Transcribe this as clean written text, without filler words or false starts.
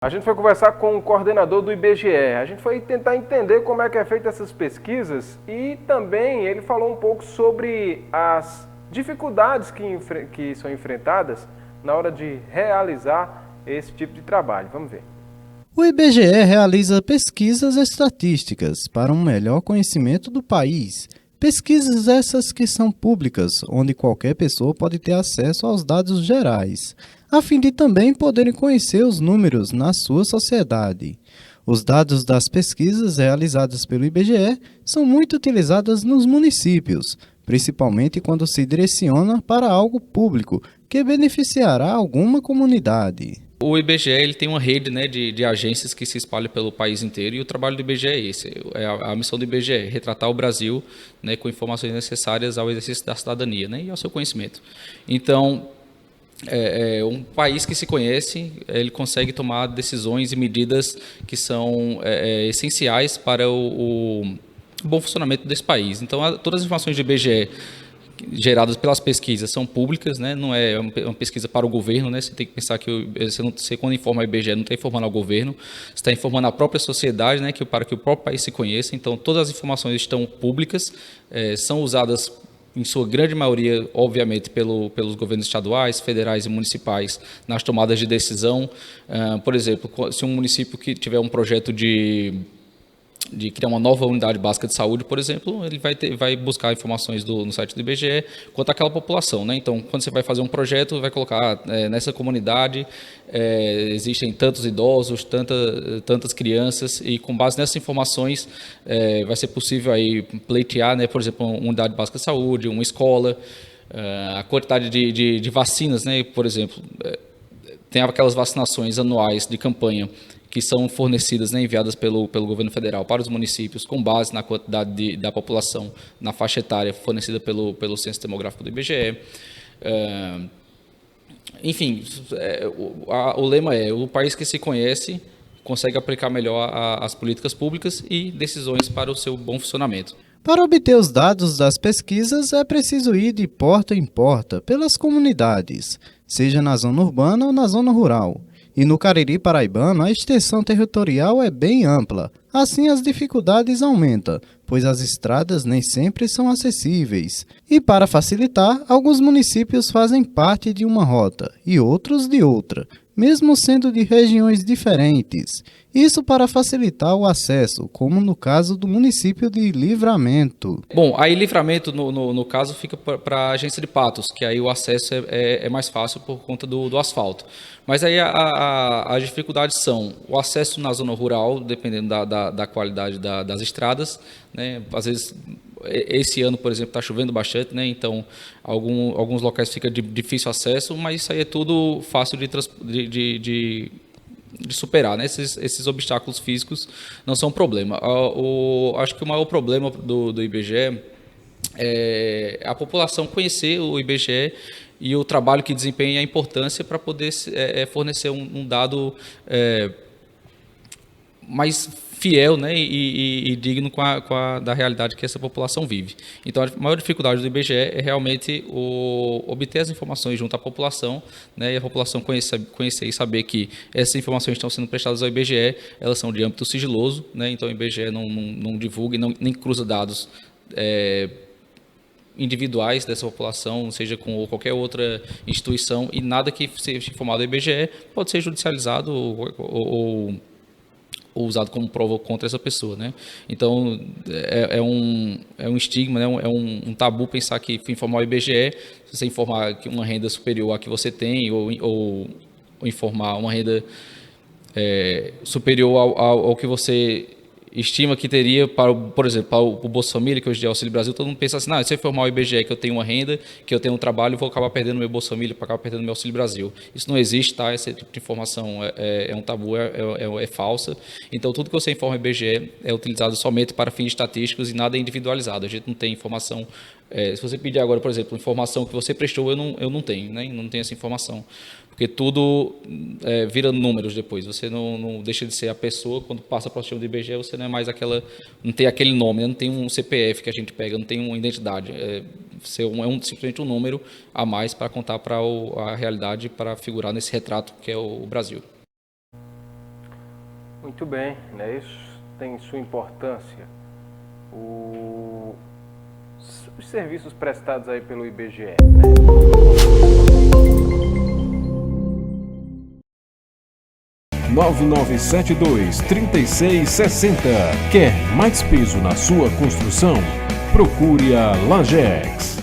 A gente foi conversar com o coordenador do IBGE. A gente foi tentar entender como é que é feita essas pesquisas e também ele falou um pouco sobre as dificuldades que são enfrentadas na hora de realizar esse tipo de trabalho. Vamos ver. O IBGE realiza pesquisas estatísticas para um melhor conhecimento do país. Pesquisas essas que são públicas, onde qualquer pessoa pode ter acesso aos dados gerais, a fim de também poderem conhecer os números na sua sociedade. Os dados das pesquisas realizadas pelo IBGE são muito utilizados nos municípios, principalmente quando se direciona para algo público que beneficiará alguma comunidade. O IBGE ele tem uma rede, né, de agências que se espalha pelo país inteiro e o trabalho do IBGE é esse. A missão do IBGE é retratar o Brasil, né, com informações necessárias ao exercício da cidadania, né, e ao seu conhecimento. Então, um país que se conhece, ele consegue tomar decisões e medidas que são essenciais para o bom funcionamento desse país. Então, todas as informações do IBGE geradas pelas pesquisas são públicas, né? Não é uma pesquisa para o governo, né? Você tem que pensar que você quando informa o IBGE não está informando ao governo, você está informando a própria sociedade, né? Para que o próprio país se conheça. Então, todas as informações estão públicas, são usadas em sua grande maioria, obviamente, pelos governos estaduais, federais e municipais nas tomadas de decisão. Por exemplo, se um município que tiver um projeto de criar uma nova unidade básica de saúde, por exemplo, ele vai buscar informações no site do IBGE quanto àquela população, né? Então, quando você vai fazer um projeto, vai colocar nessa comunidade existem tantos idosos, tantas crianças, e com base nessas informações vai ser possível aí pleitear, né, por exemplo, uma unidade básica de saúde, uma escola, a quantidade de vacinas, né, por exemplo, tem aquelas vacinações anuais de campanha que são fornecidas, né, enviadas pelo governo federal para os municípios, com base na quantidade da população, na faixa etária fornecida pelo Censo Demográfico do IBGE. Enfim, o lema é: o país que se conhece consegue aplicar melhor as políticas públicas e decisões para o seu bom funcionamento. Para obter os dados das pesquisas, é preciso ir de porta em porta pelas comunidades, seja na zona urbana ou na zona rural. E no Cariri paraibano, a extensão territorial é bem ampla. Assim, as dificuldades aumentam, pois as estradas nem sempre são acessíveis. E para facilitar, alguns municípios fazem parte de uma rota e outros de outra, mesmo sendo de regiões diferentes. Isso para facilitar o acesso, como no caso do município de Livramento. Bom, aí Livramento, no caso, fica para a agência de Patos, que aí o acesso é mais fácil por conta do asfalto. Mas aí as dificuldades são o acesso na zona rural, dependendo da qualidade das estradas, né? Às vezes, esse ano, por exemplo, está chovendo bastante, né? Então alguns locais fica de difícil acesso, mas isso aí é tudo fácil de superar, né? Esses obstáculos físicos não são um problema. Acho que o maior problema do IBGE é a população conhecer o IBGE e o trabalho que desempenha e a importância para poder fornecer um dado mais fiel, né, e digno da realidade que essa população vive. Então, a maior dificuldade do IBGE é realmente obter as informações junto à população, né, e a população conhecer e saber que essas informações estão sendo prestadas ao IBGE, elas são de âmbito sigiloso, né, então o IBGE não divulga e nem cruza dados individuais dessa população, seja com qualquer outra instituição, e nada que seja informado ao IBGE pode ser judicializado ou usado como prova contra essa pessoa, né? Então, é um estigma, né? É um tabu pensar que informar o IBGE, se você informar que uma renda superior à que você tem, ou informar uma renda superior ao que você estima que teria, por exemplo, para o Bolsa Família, que hoje é o Auxílio Brasil, todo mundo pensa assim: se eu informar o IBGE que eu tenho uma renda, que eu tenho um trabalho, eu vou acabar perdendo meu Bolsa Família, acabar perdendo meu Auxílio Brasil. Isso não existe, tá? Esse tipo de informação é um tabu, é falsa. Então, tudo que você informa o IBGE é utilizado somente para fins estatísticos e nada é individualizado. A gente não tem informação. Se você pedir agora, por exemplo, informação que você prestou, eu não tenho, né? Não tenho essa informação. Porque tudo vira números depois. Você não deixa de ser a pessoa. Quando passa para o sistema do IBGE, você não é mais não tem aquele nome, né? Não tem um CPF que a gente pega, não tem uma identidade. Simplesmente um número a mais para contar para a realidade, para figurar nesse retrato que é o Brasil. Muito bem, né? Isso tem sua importância. Os serviços prestados aí pelo IBGE, né? 9972-3660. Quer mais peso na sua construção? Procure a Lajex.